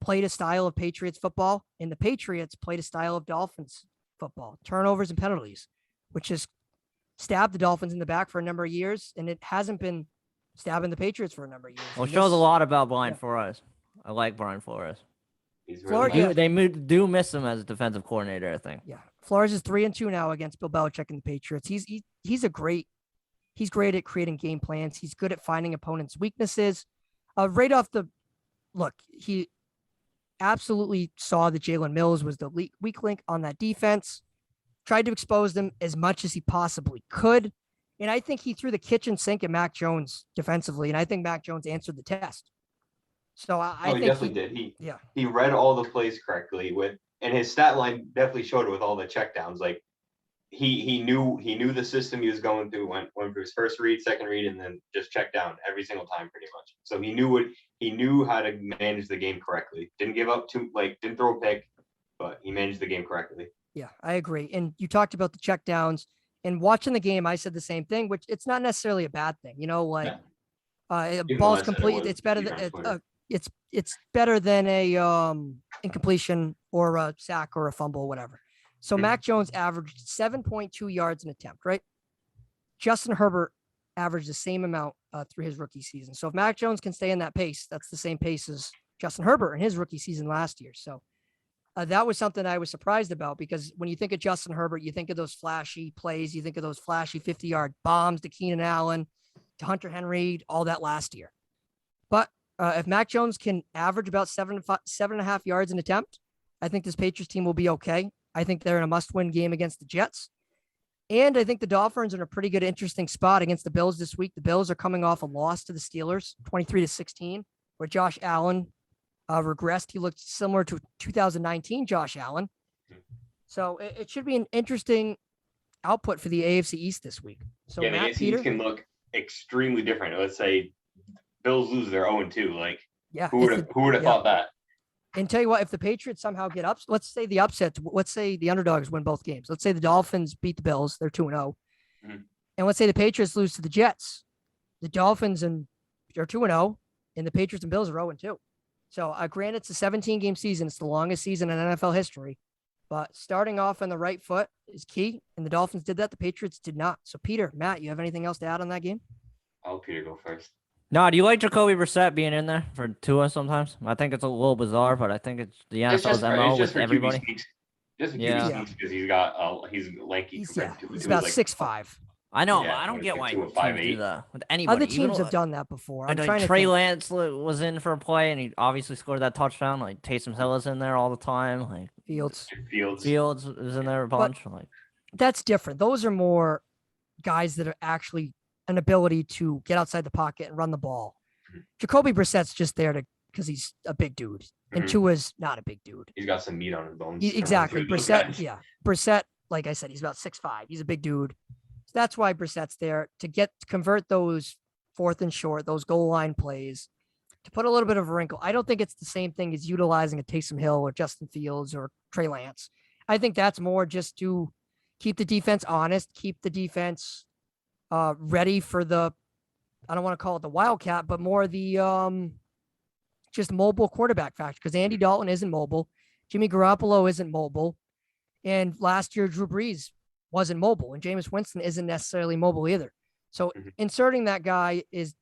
played a style of Patriots football and the Patriots played a style of Dolphins football, turnovers and penalties, which has stabbed the Dolphins in the back for a number of years. And it hasn't been stabbing the Patriots for a number of years. Well, it shows a lot about Brian Flores. I like Brian Flores. He's Flores, really nice. They do miss him as a defensive coordinator, I think. Yeah. Flores is 3-2 now against Bill Belichick and the Patriots. He's great at creating game plans. He's good at finding opponents' weaknesses. Right off the look, he absolutely saw that Jalen Mills was the weak link on that defense, tried to expose them as much as he possibly could. And I think he threw the kitchen sink at Mac Jones defensively. And I think Mac Jones answered the test. So I think he definitely did. He read all the plays correctly and his stat line definitely showed it with all the checkdowns. Like he knew the system he was going through, went for his first read, second read, and then just checked down every single time pretty much. So he knew how to manage the game correctly. Didn't give up didn't throw a pick, but he managed the game correctly. Yeah, I agree. And you talked about the checkdowns, and watching the game, I said the same thing, which it's not necessarily a bad thing. Ball's complete. It's better than it's better than a incompletion or a sack or a fumble or whatever. So Mac Jones averaged 7.2 yards an attempt, right? Justin Herbert averaged the same amount through his rookie season. So if Mac Jones can stay in that pace, that's the same pace as Justin Herbert in his rookie season last year. So that was something I was surprised about, because when you think of Justin Herbert, you think of those flashy plays, you think of those flashy 50-yard bombs to Keenan Allen, to Hunter Henry, all that last year. But if Mac Jones can average about 7.5 yards an attempt, I think this Patriots team will be okay. I think they're in a must-win game against the Jets. And I think the Dolphins are in a pretty good, interesting spot against the Bills this week. The Bills are coming off a loss to the Steelers, 23-16, where Josh Allen regressed. He looked similar to 2019 Josh Allen. So it should be an interesting output for the AFC East this week. So yeah, the AFC East can look extremely different. Let's say Bills lose their 0-2. Like, who would have thought that? And tell you what, if the Patriots somehow get up, let's say the upsets, let's say the underdogs win both games. Let's say the Dolphins beat the Bills, they're 2-0. And let's say the Patriots lose to the Jets. The Dolphins are 2-0, and the Patriots and Bills are 0-2. So granted, it's a 17-game season. It's the longest season in NFL history. But starting off on the right foot is key, and the Dolphins did that. The Patriots did not. So, Peter, Matt, you have anything else to add on that game? I'll let Peter go first. No, do you like Jacoby Brissett being in there for Tua sometimes? I think it's a little bizarre, but I think it's the NFL's MO with everybody. Just because he's lanky. He's about 6'5". I know, Yeah, but I don't get why teams teams do that with anybody. Other teams have done that before. I'm trying to Trey think. Lance was in for a play, and he obviously scored that touchdown. Like Taysom Hill is in there all the time. Like Fields is in there a bunch. Like that's different. Those are more guys that are actually an ability to get outside the pocket and run the ball. Jacoby Brissett's just there because he's a big dude, and Tua's not a big dude. He's got some meat on his bones. Exactly. Brissett, like I said, he's about 6'5". He's a big dude. So that's why Brissett's there to convert those 4th and short, those goal line plays, to put a little bit of a wrinkle. I don't think it's the same thing as utilizing a Taysom Hill or Justin Fields or Trey Lance. I think that's more just to keep the defense honest, keep the defense ready for the, I don't want to call it the wildcat, but more the just mobile quarterback factor, because Andy Dalton isn't mobile. Jimmy Garoppolo isn't mobile. And last year, Drew Brees wasn't mobile, and Jameis Winston isn't necessarily mobile either. So inserting that guy is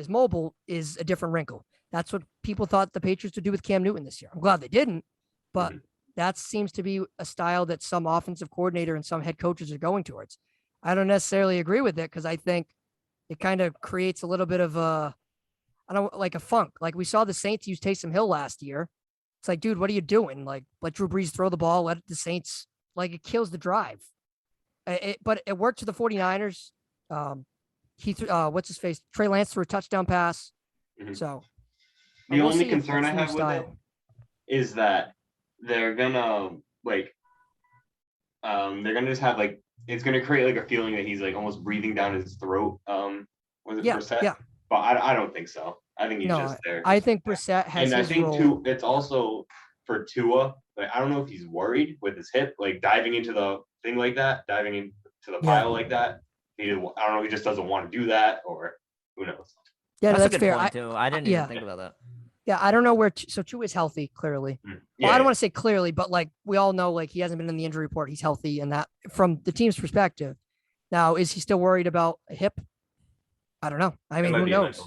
mobile is a different wrinkle. That's what people thought the Patriots would do with Cam Newton this year. I'm glad they didn't, but that seems to be a style that some offensive coordinator and some head coaches are going towards. I don't necessarily agree with it because I think it kind of creates a little bit of a funk. Like we saw the Saints use Taysom Hill last year. It's like, dude, what are you doing? Like, let Drew Brees throw the ball, let the Saints, like, it kills the drive. But it worked to the 49ers. He threw, what's his face? Trey Lance threw a touchdown pass. So the only concern I have with it is that they're gonna just have like, it's gonna create like a feeling that he's like almost breathing down his throat. Was it Brissett? Yeah. But I don't think so. I think he's just there. I think Brissett has and his I think role. too, it's also for Tua. Like, I don't know if he's worried with his hip, like diving into the thing like that, diving into the pile like that. I don't know. He just doesn't want to do that, or who knows. Yeah, that's a good fair. point too. I didn't even think about that. Yeah, I don't know where. So Tua is healthy, clearly. Well, I don't want to say clearly, but like we all know, like he hasn't been in the injury report. He's healthy, and that from the team's perspective. Now, is he still worried about a hip? I don't know. I mean, who knows?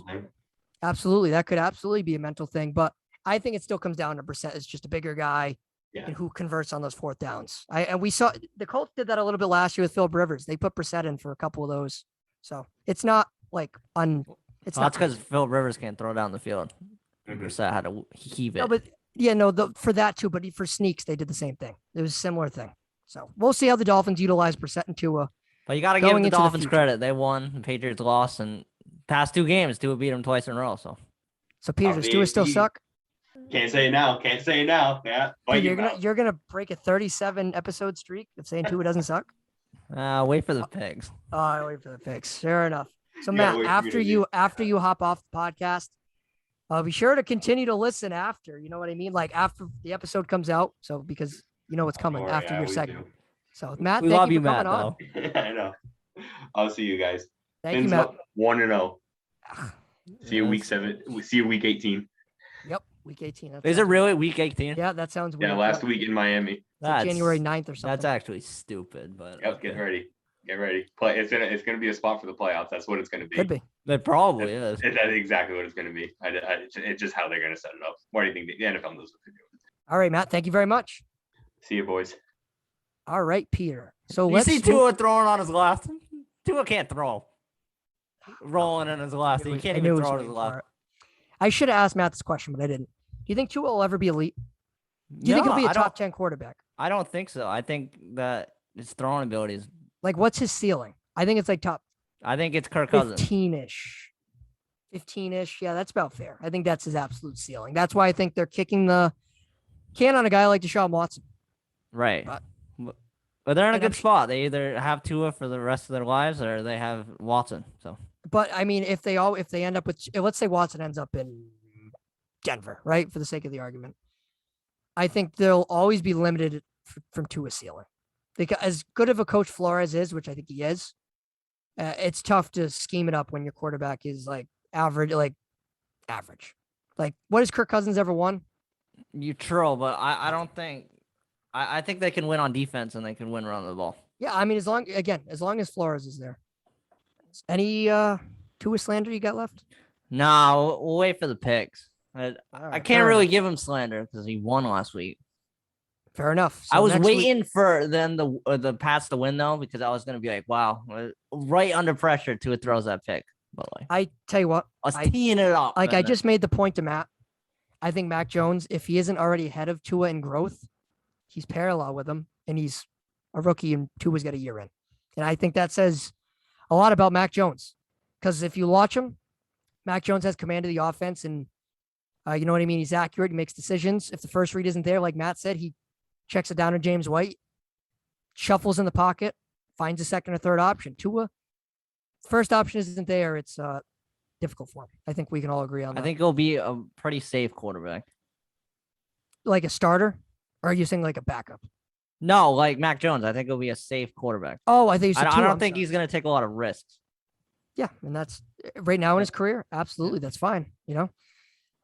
Absolutely, that could absolutely be a mental thing, but I think it still comes down to Brissett is just a bigger guy and who converts on those fourth downs. And we saw the Colts did that a little bit last year with Philip Rivers. They put Brissett in for a couple of those, so it's not like It's that's because Philip Rivers can't throw down the field. Brissett had to heave it. No, but for that too. But for sneaks, they did the same thing. It was a similar thing. So we'll see how the Dolphins utilize Brissett and Tua. But you got to give the Dolphins credit. They won. The Patriots lost, and past two games, Tua beat them twice in a row. So Peter, does Tua still suck? Can't say it now. Yeah. Dude, you're gonna break a 37 episode streak of saying Tua doesn't suck. Wait for the picks. Oh, wait for the picks. Fair enough. So Matt, after you hop off the podcast, be sure to continue to listen after. You know what I mean? Like after the episode comes out. So because you know what's coming after your segment. So Matt, we love you, Matt. Though. I know. I'll see you guys. Thank you, Matt. 1-0. See you week 7. We see you week 18. Yep, week 18. Is it really week 18? Yeah, that sounds weird. Yeah, last week in Miami. That's January 9th or something. That's actually stupid, but yep, get ready. Play. It's gonna be a spot for the playoffs. That's what it's gonna be. Could be. It probably is. That's exactly what it's gonna be. It's just how they're gonna set it up. What do you think the NFL knows what to do? All right, Matt. Thank you very much. See you, boys. All right, Peter. So let's see Tua throwing on his left. Tua can't throw. Rolling in his left. He can't even throw on his left. I should have asked Matt this question, but I didn't. Do you think Tua will ever be elite? Do you think he'll be a top 10 quarterback? I don't think so. I think that his throwing ability is like, what's his ceiling? I think it's like top. I think it's Kirk Cousins. 15-ish. Yeah, that's about fair. I think that's his absolute ceiling. That's why I think they're kicking the can on a guy like Deshaun Watson. Right. But they're in a good spot. They either have Tua for the rest of their lives or they have Watson. So. But I mean, if they end up with, let's say Watson ends up in Denver, right? For the sake of the argument, I think they'll always be limited from Tua's ceiling. Because as good of a coach Flores is, which I think he is, it's tough to scheme it up when your quarterback is like average. Like, what has Kirk Cousins ever won? You troll, but I don't think. I think they can win on defense and they can win around the ball. Yeah, I mean, as long as Flores is there. Any Tua slander you got left? No, we'll wait for the picks. I can't really give him slander because he won last week. Fair enough. So I was waiting for them the Pats to win though, because I was gonna be like, wow, right under pressure, Tua throws that pick. But like, I tell you what, I was teeing it up. Like I just made the point to Matt. I think Mac Jones, if he isn't already ahead of Tua in growth, he's parallel with him, and he's a rookie, and Tua's got a year in. And I think that says a lot about Mac Jones, because if you watch him, Mac Jones has command of the offense, and you know what I mean. He's accurate. He makes decisions. If the first read isn't there, like Matt said, he checks it down to James White, shuffles in the pocket, finds a second or third option. Tua, first option isn't there. It's difficult for him. I think we can all agree on that. I think he'll be a pretty safe quarterback. Like a starter? Or are you saying like a backup? No, like Mac Jones. I think it'll be a safe quarterback. Oh, I think you said I Tua. don't I'm think sorry. he's going to take a lot of risks. Yeah, and that's right now in his career. Absolutely, that's fine.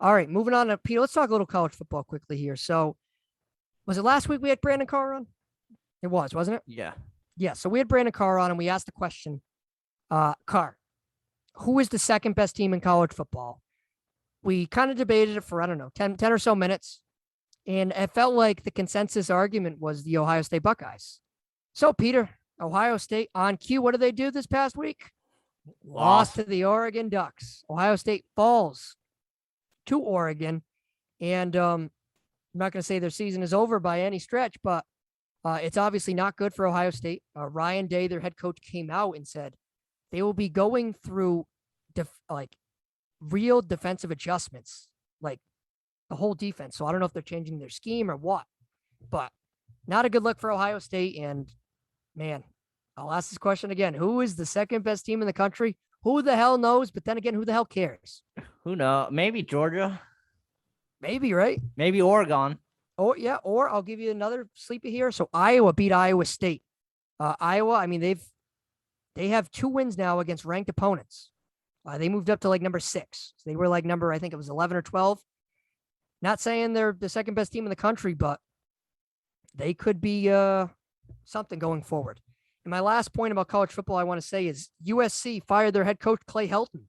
All right, moving on to Peter. Let's talk a little college football quickly here. So, was it last week we had Brandon Carr on? It was, wasn't it? Yeah. Yeah. So we had Brandon Carr on, and we asked the question, Carr, who is the second best team in college football? We kind of debated it for, I don't know, 10 or so minutes. And it felt like the consensus argument was the Ohio State Buckeyes. So, Peter, Ohio State on cue. What did they do this past week? Lost to the Oregon Ducks. Ohio State falls to Oregon. And I'm not going to say their season is over by any stretch, but it's obviously not good for Ohio State. Ryan Day, their head coach, came out and said they will be going through real defensive adjustments, like the whole defense. So I don't know if they're changing their scheme or what, but not a good look for Ohio State. And man, I'll ask this question again. Who is the second best team in the country? Who the hell knows? But then again, who the hell cares? Who knows? Maybe Georgia. Maybe, right? Maybe Oregon. Or I'll give you another sleeper here. So Iowa beat Iowa State. Iowa, I mean, they have 2 wins now against ranked opponents. They moved up to like number 6. So they were like number, I think it was 11 or 12. Not saying they're the second best team in the country, but they could be something going forward. And my last point about college football I want to say is USC fired their head coach, Clay Helton.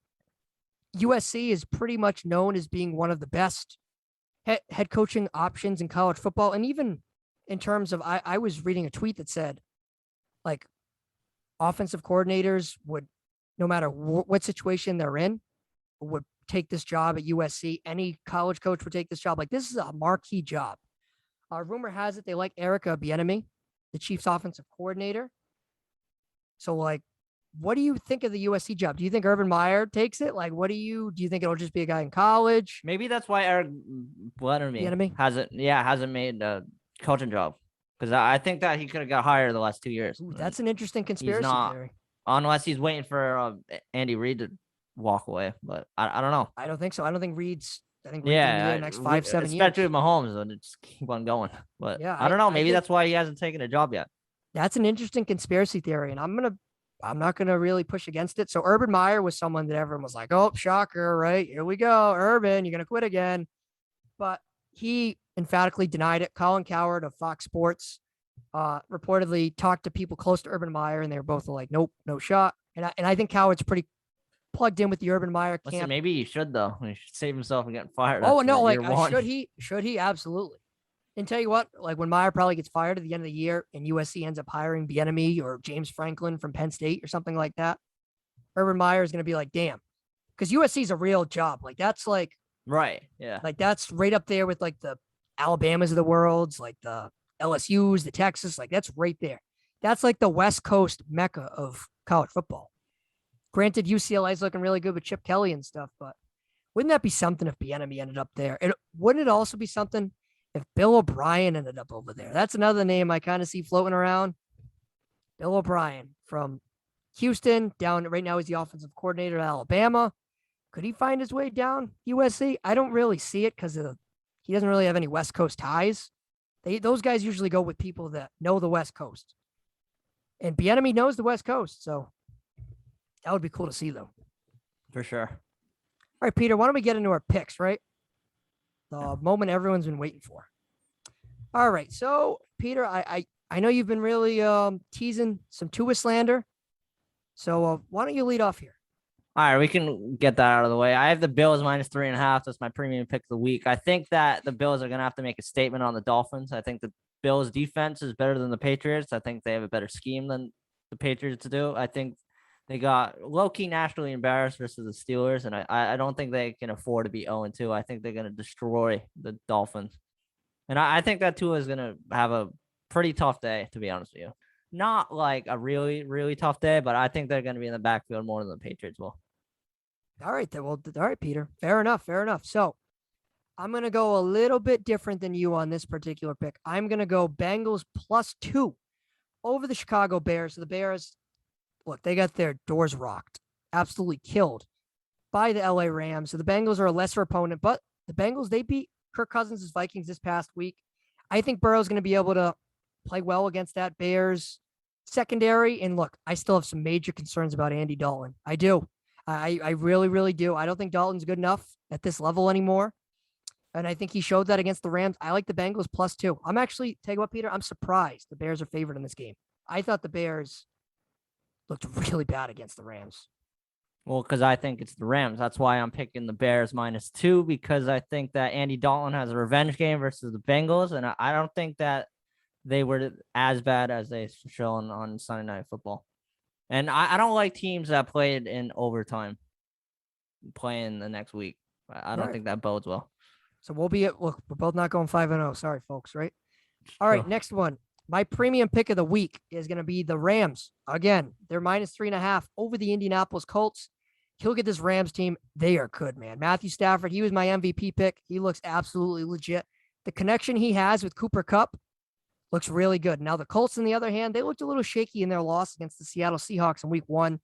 USC is pretty much known as being one of the best head coaching options in college football. And even in terms of, I was reading a tweet that said, like, offensive coordinators would, no matter what situation they're in, would take this job at USC. Any college coach would take this job. Like, this is a marquee job. Rumor has it they like Erica Bieniemy, the Chiefs offensive coordinator. So, like, what do you think of the USC job? Do you think Urban Meyer takes it? Like, do you think it'll just be a guy in college? Maybe that's why Eric Bieniemy hasn't made a coaching job, because I think that he could have got hired the last 2 years. Ooh, that's an interesting conspiracy theory. Unless he's waiting for Andy Reid to walk away, but I don't know. I don't think so. I think Reid's going to be there the next 5-7 years. Especially with Mahomes, and just keep on going. But yeah, I don't know. Maybe that's why he hasn't taken a job yet. That's an interesting conspiracy theory, and I'm not going to really push against it. So Urban Meyer was someone that everyone was like, oh, shocker, right? Here we go. Urban, you're going to quit again. But he emphatically denied it. Colin Cowherd of Fox Sports reportedly talked to people close to Urban Meyer, and they were both like, nope, no shot. And I think Cowherd's pretty plugged in with the Urban Meyer camp. Listen, maybe he should, though. He should save himself from getting fired. Oh, no, like, should he? Should he? Absolutely. And tell you what, like, when Meyer probably gets fired at the end of the year and USC ends up hiring Bieniemy or James Franklin from Penn State or something like that, Urban Meyer is going to be like, damn, because USC is a real job. Like, that's like, right. Yeah. Like, that's right up there with like the Alabamas of the worlds, like the LSUs, the Texas, like that's right there. That's like the West Coast mecca of college football. Granted, UCLA is looking really good with Chip Kelly and stuff, but wouldn't that be something if Bieniemy ended up there? And wouldn't it also be something if Bill O'Brien ended up over there? That's another name I kind of see floating around. Bill O'Brien from Houston down right now. He's the offensive coordinator at Alabama. Could he find his way down USC? I don't really see it because he doesn't really have any West Coast ties. Those guys usually go with people that know the West Coast. And Bieniemy knows the West Coast, so that would be cool to see, though. For sure. All right, Peter, why don't we get into our picks, right? The moment everyone's been waiting for. All right, so, Peter, I know you've been really teasing some Tua slander, so why don't you lead off here? All right, we can get that out of the way. I have the Bills minus 3.5. That's my premium pick of the week. I think that the Bills are going to have to make a statement on the Dolphins. I think the Bills defense is better than the Patriots. I think they have a better scheme than the Patriots do. I think they got low-key nationally embarrassed versus the Steelers, and I don't think they can afford to be 0-2. I think they're going to destroy the Dolphins. And I think that Tua is going to have a pretty tough day, to be honest with you. Not like a really, really tough day, but I think they're going to be in the backfield more than the Patriots will. All right, then. Well, all right, Peter. Fair enough. So I'm going to go a little bit different than you on this particular pick. I'm going to go Bengals +2 over the Chicago Bears. So the Bears, look, they got their doors rocked, absolutely killed by the LA Rams. So the Bengals are a lesser opponent, but the Bengals, they beat Kirk Cousins' Vikings this past week. I think Burrow's going to be able to play well against that Bears secondary. And look, I still have some major concerns about Andy Dalton. I do. I really, really do. I don't think Dalton's good enough at this level anymore. And I think he showed that against the Rams. I like the Bengals +2. I'm actually, tell you what, Peter, I'm surprised the Bears are favored in this game. I thought the Bears looked really bad against the Rams. Well, because I think it's the Rams. That's why I'm picking the Bears -2, because I think that Andy Dalton has a revenge game versus the Bengals. And I don't think that they were as bad as they shown on Sunday Night Football. And I don't like teams that played in overtime playing the next week. I don't think that bodes well. So we'll be look, we're both not going 5-0. Sorry, folks, right? All right, next one. My premium pick of the week is going to be the Rams. Again, they're -3.5 over the Indianapolis Colts. Look at this Rams team. They are good, man. Matthew Stafford, he was my MVP pick. He looks absolutely legit. The connection he has with Cooper Kupp looks really good. Now, the Colts, on the other hand, they looked a little shaky in their loss against the Seattle Seahawks in week 1.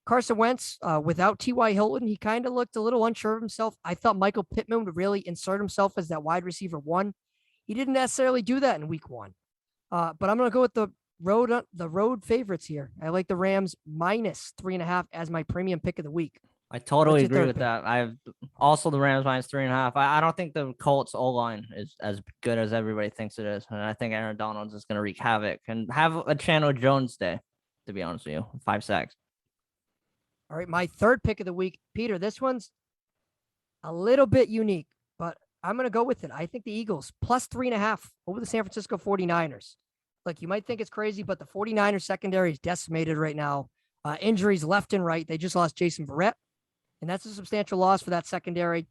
Carson Wentz, without T.Y. Hilton, he kind of looked a little unsure of himself. I thought Michael Pittman would really insert himself as that wide receiver 1. He didn't necessarily do that in week 1. But I'm going to go with the road favorites here. I like the Rams -3.5 as my premium pick of the week. I totally What's your agree third with pick? that. I've also the Rams -3.5. I don't think the Colts O-line is as good as everybody thinks it is. And I think Aaron Donald's is going to wreak havoc and have a Chandler Jones day, to be honest with you. 5 sacks. All right, my third pick of the week, Peter, this one's a little bit unique, but I'm going to go with it. I think the Eagles +3.5 over the San Francisco 49ers. Like, you might think it's crazy, but the 49ers secondary is decimated right now. Injuries left and right. They just lost Jason Verrett, and that's a substantial loss for that secondary.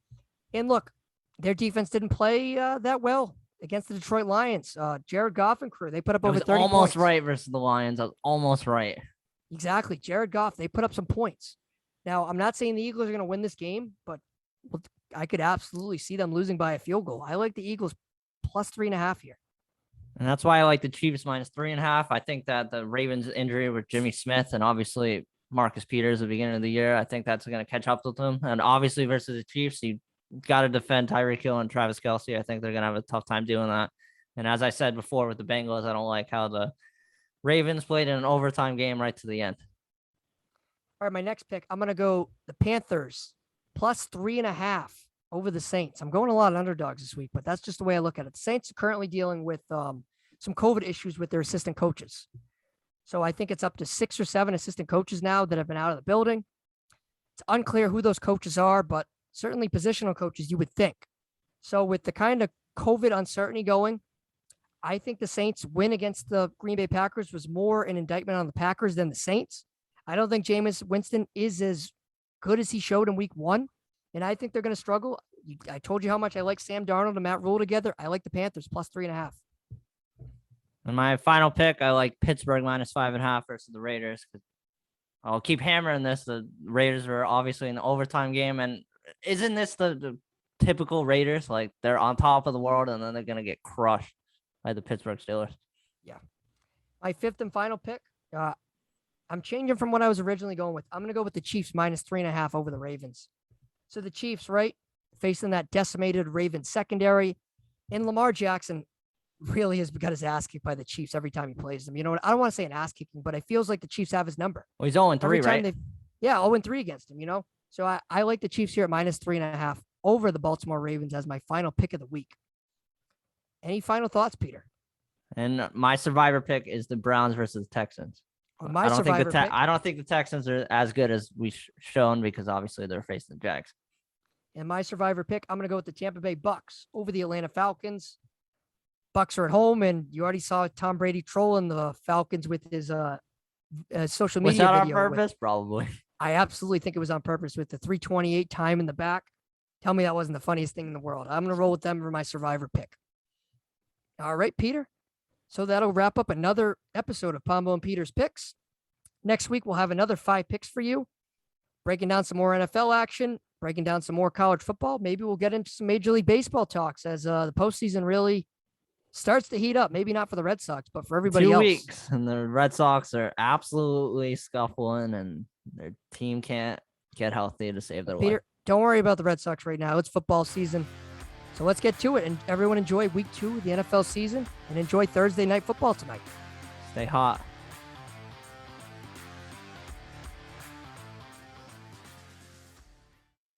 And look, their defense didn't play that well against the Detroit Lions. Jared Goff and crew, they put up over 30 almost points. right versus the Lions. I was almost right. Exactly. Jared Goff, they put up some points. Now, I'm not saying the Eagles are going to win this game, but I could absolutely see them losing by a field goal. I like the Eagles +3.5 here. And that's why I like the Chiefs -3.5. I think that the Ravens injury with Jimmy Smith and obviously Marcus Peters at the beginning of the year, I think that's going to catch up with them. And obviously versus the Chiefs, you got to defend Tyreek Hill and Travis Kelce. I think they're going to have a tough time doing that. And as I said before with the Bengals, I don't like how the Ravens played in an overtime game right to the end. All right, my next pick, I'm going to go the Panthers +3.5 over the Saints. I'm going a lot of underdogs this week, but that's just the way I look at it. The Saints are currently dealing with some COVID issues with their assistant coaches. So I think it's up to 6 or 7 assistant coaches now that have been out of the building. It's unclear who those coaches are, but certainly positional coaches, you would think. So with the kind of COVID uncertainty going, I think the Saints win against the Green Bay Packers was more an indictment on the Packers than the Saints. I don't think Jameis Winston is as good as he showed in week 1. And I think they're going to struggle. I told you how much I like Sam Darnold and Matt Rule together. I like the Panthers +3.5. And my final pick, I like Pittsburgh -5.5 versus the Raiders. I'll keep hammering this. The Raiders were obviously in the overtime game. And isn't this the typical Raiders? Like, they're on top of the world and then they're going to get crushed by the Pittsburgh Steelers. Yeah. My fifth and final pick, I'm changing from what I was originally going with. I'm going to go with the Chiefs -3.5 over the Ravens. So the Chiefs, right, facing that decimated Ravens secondary, and Lamar Jackson really has got his ass kicked by the Chiefs every time he plays them. You know what? I don't want to say an ass kicking, but it feels like the Chiefs have his number. Well, he's 0-3, right? Yeah, 0-3 against him, you know? So I like the Chiefs here at -3.5 over the Baltimore Ravens as my final pick of the week. Any final thoughts, Peter? And my survivor pick is the Browns versus the Texans. I don't think the Texans are as good as we've shown because obviously they're facing the Jags. And my survivor pick, I'm going to go with the Tampa Bay Bucs over the Atlanta Falcons. Bucs are at home, and you already saw Tom Brady trolling the Falcons with his social media Was that video. on purpose? Probably. I absolutely think it was on purpose with the 3:28 time in the back. Tell me that wasn't the funniest thing in the world. I'm going to roll with them for my survivor pick. All right, Peter. So that'll wrap up another episode of Pombo and Peter's Picks. Next week, we'll have another 5 picks for you, breaking down some more NFL action, breaking down some more college football. Maybe we'll get into some Major League Baseball talks as the postseason really starts to heat up. Maybe not for the Red Sox, but for everybody else. 2 weeks, and the Red Sox are absolutely scuffling, and their team can't get healthy to save their life. Peter, don't worry about the Red Sox right now. It's football season. So let's get to it, and everyone enjoy week 2 of the NFL season and enjoy Thursday night football tonight. Stay hot.